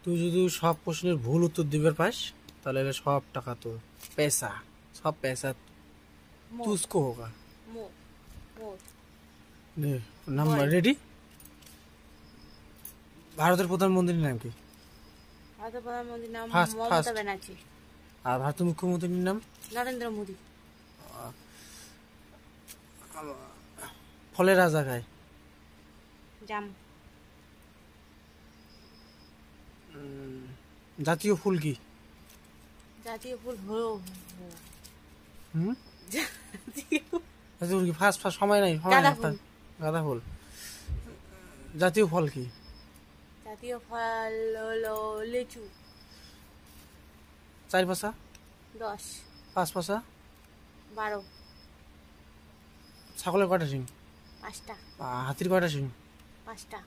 তুই যদি সব প্রশ্নের ভুল উত্তর দিবার পাস তাহলে এলে সব টাকা তোর, पैसा সব पैसा तुझको होगा। Number ready. ভারতের প্রধানমন্ত্রীর নাম কি? ভারতের প্রধানমন্ত্রীর নাম First, মমতা first. ব্যানার্জি। আর ভারতের মুখ্যমন্ত্রীর নাম? নরেন্দ্র মোদী। ফলের রাজা খায়? জাম। জাতীয় ফুল কি? জাতীয় ফুল হলো জাতীয় ফুল কি? ফার্স্ট সময় নাই, সময় গাঁদা নাই। ফুল। গাঁদা ফুল। জাতীয় ফল কি? জাতীয় ফল হলো লিচু। 4 পাশা? 10। 5 পাশা? 12। ছাগলের কয়টা শিং? 5টা। হাতির কয়টা শিং? 5টা।